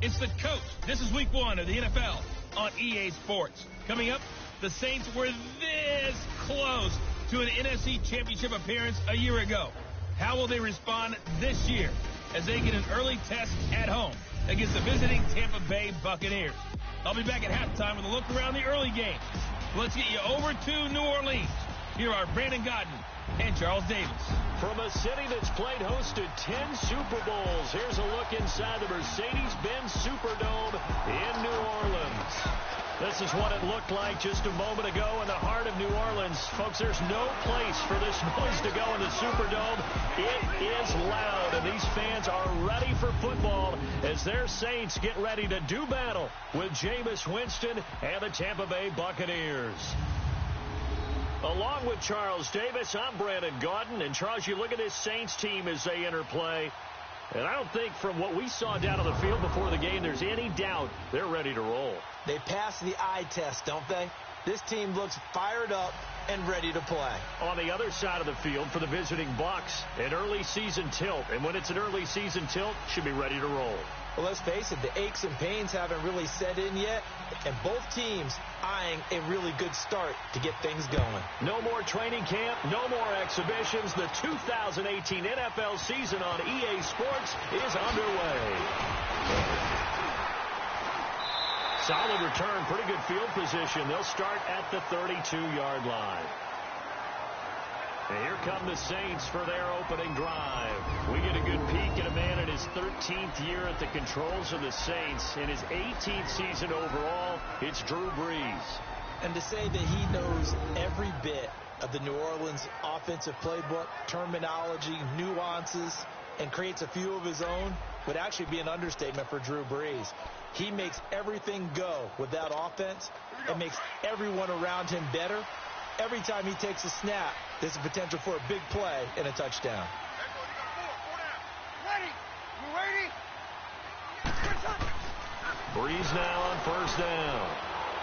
It's the coach. This is week 1 of the NFL on EA Sports. Coming up, the Saints were this close to an NFC Championship appearance a year ago. How will they respond this year as they get an early test at home against the visiting Tampa Bay Buccaneers? I'll be back at halftime with a look around the early games. Let's get you over to New Orleans. Here are Brandon Godden and Charles Davis. From a city that's played host to 10 Super Bowls, here's a look inside the Mercedes-Benz Superdome in New Orleans. This is what it looked like just a moment ago in the heart of New Orleans. Folks, there's no place for this noise to go in the Superdome. It is loud, and these fans are ready for football as their Saints get ready to do battle with Jameis Winston and the Tampa Bay Buccaneers. Along with Charles Davis, I'm Brandon Gaudin. And, Charles, you look at this Saints team as they enter play, and I don't think from what we saw down on the field before the game there's any doubt they're ready to roll. They passed the eye test, don't they? This team looks fired up and ready to play. On the other side of the field for the visiting Bucs, an early season tilt. And when it's an early season tilt, should be ready to roll. Well, let's face it, the aches and pains haven't really set in yet, and both teams eyeing a really good start to get things going. No more training camp, no more exhibitions. The 2018 NFL season on EA Sports is underway. Solid return, pretty good field position. They'll start at the 32-yard line. And here come the Saints for their opening drive. We get a good peek at a man in his 13th year at the controls of the Saints. In his 18th season overall, it's Drew Brees. And to say that he knows every bit of the New Orleans offensive playbook, terminology, nuances, and creates a few of his own would actually be an understatement for Drew Brees. He makes everything go with that offense and makes everyone around him better. Every time he takes a snap, there's a potential for a big play and a touchdown. Brees now on first down.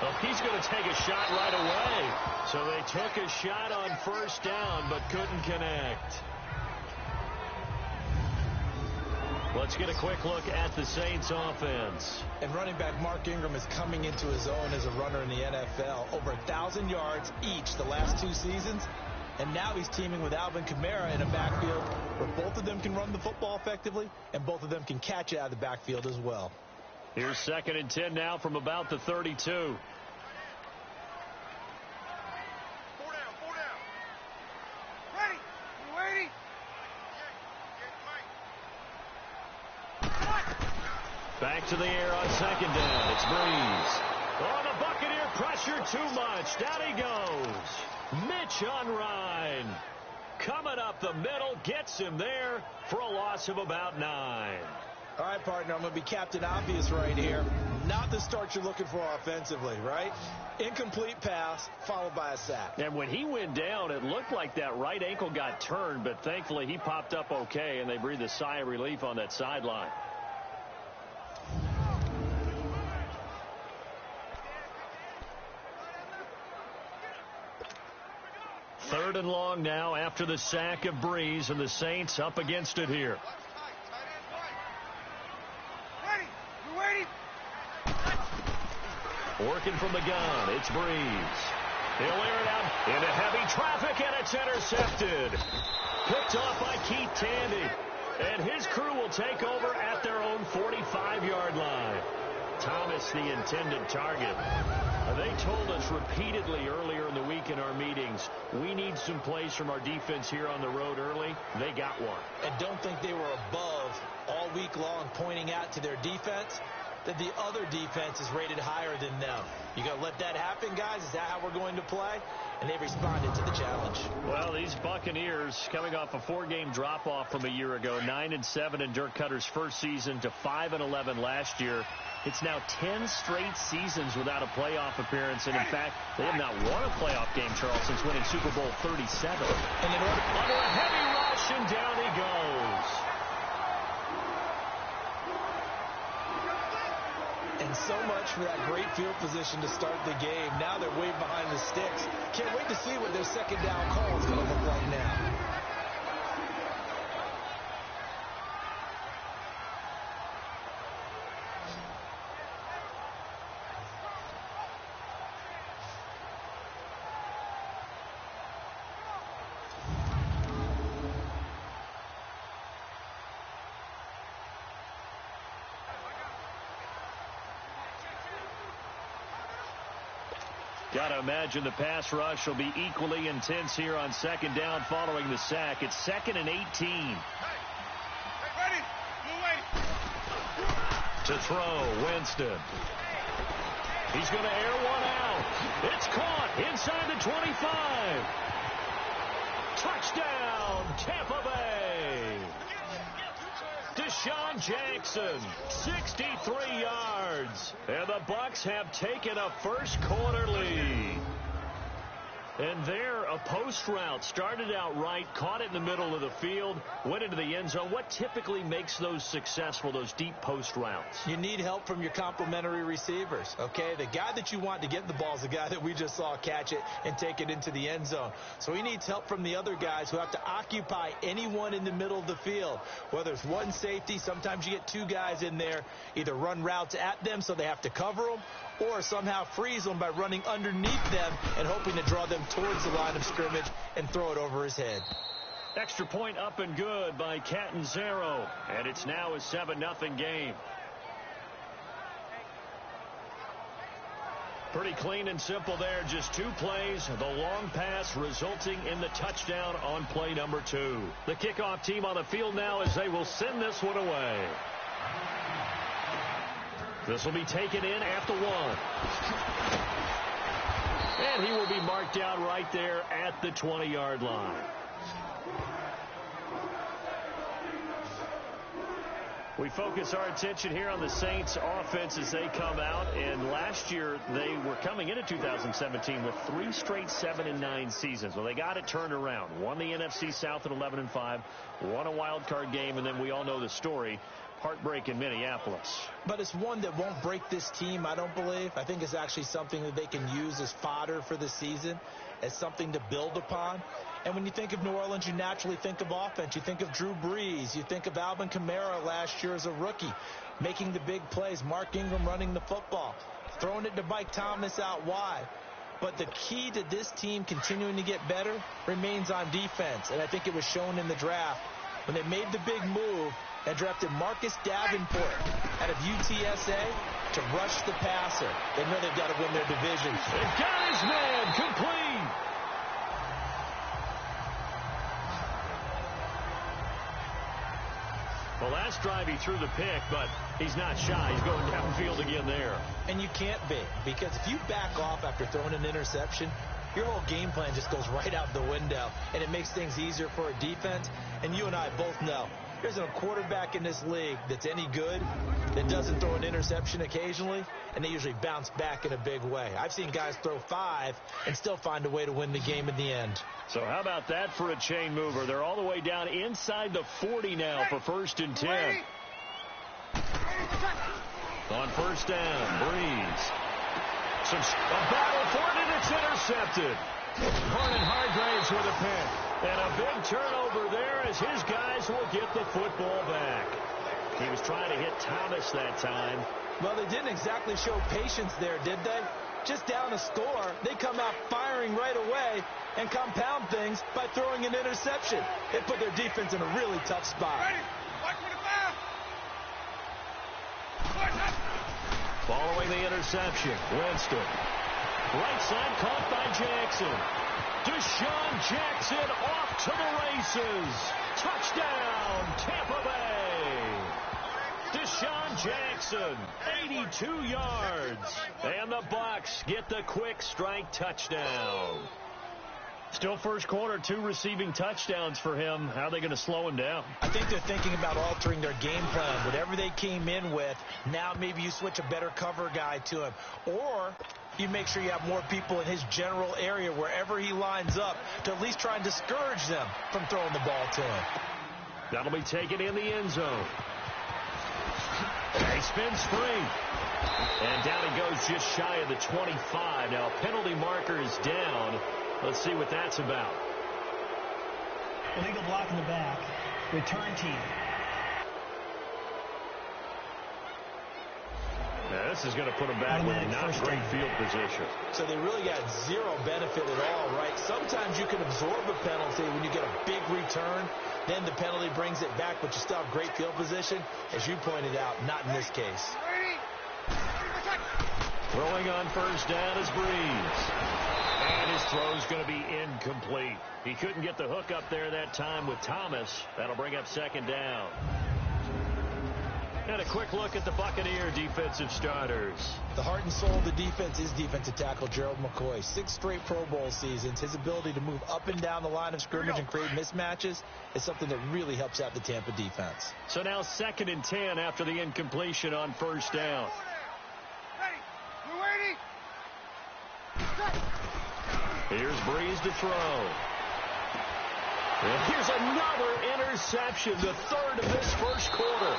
Oh, he's going to take a shot right away. So they took a shot on first down but couldn't connect. Let's get a quick look at the Saints offense. And running back Mark Ingram is coming into his own as a runner in the NFL. Over 1,000 yards each the last 2 seasons. And now he's teaming with Alvin Kamara in a backfield where both of them can run the football effectively and both of them can catch it out of the backfield as well. Here's 2nd and 10 now from about the 32. Back to the air on 2nd down. It's Brees. Oh, the Buccaneer pressure too much. Down he goes. Mitch on Ryan. Coming up the middle. Gets him there for a loss of about 9. All right, partner, I'm going to be Captain Obvious right here. Not the start you're looking for offensively, right? Incomplete pass followed by a sack. And when he went down, it looked like that right ankle got turned, but thankfully he popped up okay, and they breathed a sigh of relief on that sideline. Third and long now after the sack of Brees, and the Saints up against it here. Working from the gun, it's Brees. He'll air it out into heavy traffic, and it's intercepted. Picked off by Keith Tandy. And his crew will take over at their own 45-yard line. Thomas, the intended target. They told us repeatedly earlier in the week in our meetings, we need some plays from our defense here on the road early. They got one. And don't think they were above all week long pointing out to their defense that the other defense is rated higher than them. You going to let that happen, guys? Is that how we're going to play? And they responded to the challenge. Well, these Buccaneers coming off a 4-game drop-off from a year ago, 9-7 in Dirk Cutter's first season to 5-11 last year. It's now 10 straight seasons without a playoff appearance, and in fact, they have not won a playoff game, Charles, since winning Super Bowl 37. And in order under a heavy rush, and down he goes. And so much for that great field position to start the game. Now they're way behind the sticks. Can't wait to see what their second down call is going to look like now. Got to imagine the pass rush will be equally intense here on second down following the sack. It's 2nd and 18. Ready. To throw, Winston. He's going to air one out. It's caught inside the 25. Touchdown, Tampa Bay. Deshaun Jackson, 63 yards. And the Bucs have taken a first quarter lead. And there, a post route started out right, caught it in the middle of the field, went into the end zone. What typically makes those successful, those deep post routes? You need help from your complementary receivers, okay? The guy that you want to get the ball is the guy that we just saw catch it and take it into the end zone. So he needs help from the other guys who have to occupy anyone in the middle of the field. Whether it's one safety, sometimes you get two guys in there, either run routes at them so they have to cover them, or somehow freeze them by running underneath them and hoping to draw them towards the line of scrimmage and throw it over his head. Extra point up and good by Catanzaro, and it's now a 7-0 game. Pretty clean and simple there, just 2 plays, the long pass resulting in the touchdown on play number 2. The kickoff team on the field now as they will send this one away. This will be taken in after 1. And he will be marked down right there at the 20-yard line. We focus our attention here on the Saints offense as they come out. And last year they were coming into 2017 with 3 straight 7-9 seasons. Well, they got it turned around. Won the NFC South at 11-5. Won a wild card game. And then we all know the story. Heartbreak in Minneapolis. But it's one that won't break this team, I don't believe. I think it's actually something that they can use as fodder for the season, as something to build upon. And when you think of New Orleans, you naturally think of offense. You think of Drew Brees. You think of Alvin Kamara last year as a rookie, making the big plays. Mark Ingram running the football, throwing it to Mike Thomas out wide. But the key to this team continuing to get better remains on defense. And I think it was shown in the draft when they made the big move and drafted Marcus Davenport out of UTSA to rush the passer. They know they've got to win their division. They've got his man complete. Well, last drive he threw the pick, but he's not shy. He's going downfield again there. And you can't be, because if you back off after throwing an interception, your whole game plan just goes right out the window, and it makes things easier for a defense. And you and I both know there isn't a quarterback in this league that's any good that doesn't throw an interception occasionally, and they usually bounce back in a big way. I've seen guys throw 5 and still find a way to win the game in the end. So how about that for a chain mover? They're all the way down inside the 40 now for 1st and 10. On 1st down, Breeze. A battle for it, and it's intercepted. Vernon Hargraves with a pick. And a big turnover there as his guys will get the football back. He was trying to hit Thomas that time. Well, they didn't exactly show patience there, did they? Just down a score, they come out firing right away and compound things by throwing an interception. It put their defense in a really tough spot. Following the interception, Winston. Right side caught by Jackson. Deshaun Jackson off to the races. Touchdown, Tampa Bay. Deshaun Jackson, 82 yards. And the Bucs get the quick strike touchdown. Still first quarter, 2 receiving touchdowns for him. How are they going to slow him down? I think they're thinking about altering their game plan. Whatever they came in with, now maybe you switch a better cover guy to him. Or you make sure you have more people in his general area wherever he lines up to at least try and discourage them from throwing the ball to him. That'll be taken in the end zone. He spins free. And down he goes just shy of the 25. Now a penalty marker is down. Let's see what that's about. Illegal block in the back. Return team. Now this is going to put them back with not great field position. So they really got zero benefit at all, right? Sometimes you can absorb a penalty when you get a big return. Then the penalty brings it back, but you still have great field position. As you pointed out, not in this case. Throwing on first down is Breeze. And his throw's going to be incomplete. He couldn't get the hook up there that time with Thomas. That'll bring up second down. And a quick look at the Buccaneer defensive starters. The heart and soul of the defense is defensive tackle Gerald McCoy. 6 straight Pro Bowl seasons. His ability to move up and down the line of scrimmage and create mismatches is something that really helps out the Tampa defense. So now 2nd and 10 after the incompletion on first down. Here's Breeze to throw. And here's another interception, the 3rd of this first quarter.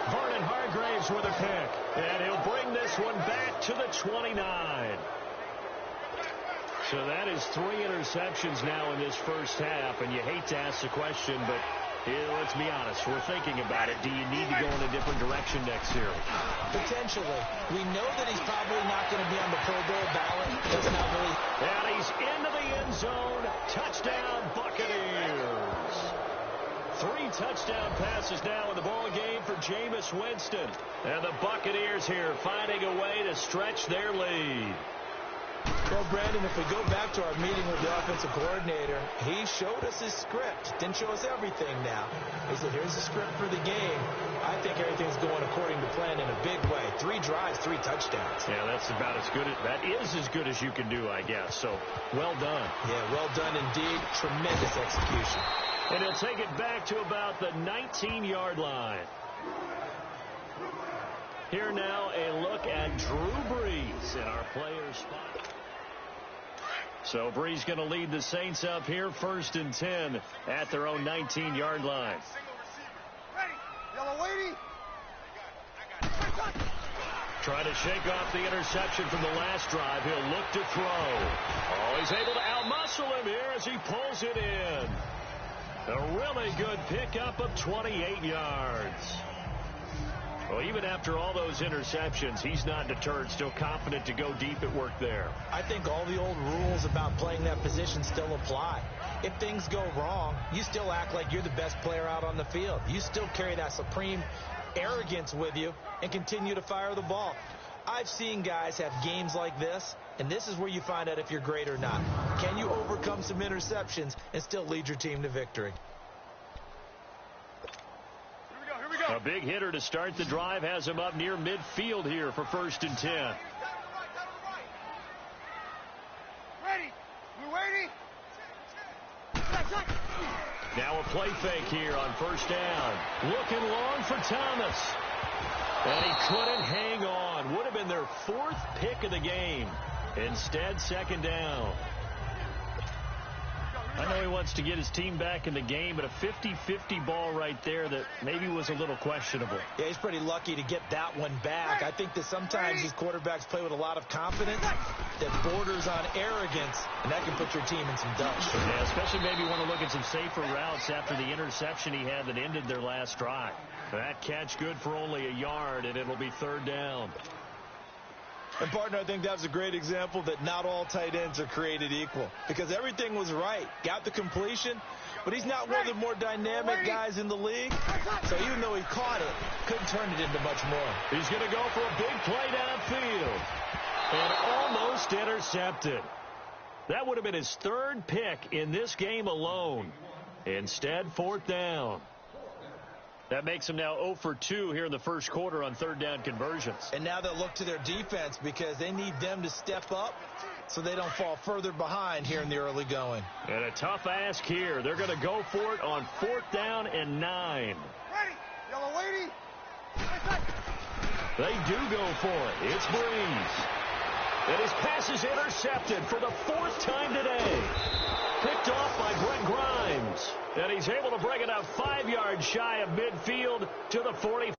Vernon Hargraves with a pick, and he'll bring this one back to the 29. So that is 3 interceptions now in this first half, and you hate to ask the question, but let's be honest, we're thinking about it. Do you need to go in a different direction next year? Potentially. We know that he's probably not going to be on the Pro Bowl ballot. Just not really. And he's into the end zone. Touchdown, Buccaneers. 3 touchdown passes now in the ball game for Jameis Winston. And the Buccaneers here finding a way to stretch their lead. Well, Brandon, if we go back to our meeting with the offensive coordinator, he showed us his script. Didn't show us everything now. He said, here's the script for the game. I think everything's going according to plan in a big way. 3 drives, 3 touchdowns. Yeah, that's about as good. That is as good as you can do, I guess. So, well done. Yeah, well done indeed. Tremendous execution. And he'll take it back to about the 19-yard line. Here now, a look at Drew Brees in our players' spot. So Brees going to lead the Saints up here, 1st and 10 at their own 19-yard line. Trying to shake off the interception from the last drive. He'll look to throw. Oh, he's able to outmuscle him here as he pulls it in. A really good pickup of 28 yards. Well, even after all those interceptions, he's not deterred, still confident to go deep at work there. I think all the old rules about playing that position still apply. If things go wrong, you still act like you're the best player out on the field. You still carry that supreme arrogance with you and continue to fire the ball. I've seen guys have games like this, and this is where you find out if you're great or not. Can you overcome some interceptions and still lead your team to victory? A big hitter to start the drive has him up near midfield here for 1st and 10. Ready. We're waiting. Now a play fake here on first down. Looking long for Thomas. And he couldn't hang on. Would have been their 4th pick of the game. Instead, 2nd down. I know he wants to get his team back in the game, but a 50-50 ball right there that maybe was a little questionable. Yeah, he's pretty lucky to get that one back. I think that sometimes these quarterbacks play with a lot of confidence that borders on arrogance, and that can put your team in some dust. Yeah, especially maybe want to look at some safer routes after the interception he had that ended their last drive. That catch good for only a yard, and it'll be 3rd down. And, partner, I think that's a great example that not all tight ends are created equal, because everything was right. Got the completion, but he's not one of the more dynamic guys in the league. So even though he caught it, couldn't turn it into much more. He's going to go for a big play downfield and almost intercepted. That would have been his 3rd pick in this game alone. Instead, 4th down. That makes them now 0 for 2 here in the first quarter on 3rd down conversions. And now they'll look to their defense because they need them to step up so they don't fall further behind here in the early going. And a tough ask here. They're going to go for it on 4th down and 9. Ready. Yellow lady. They do go for it. It's Breeze. And his pass is intercepted for the 4th time today. Picked off by Brent Grimes. And he's able to bring it up 5 yards shy of midfield to the 40.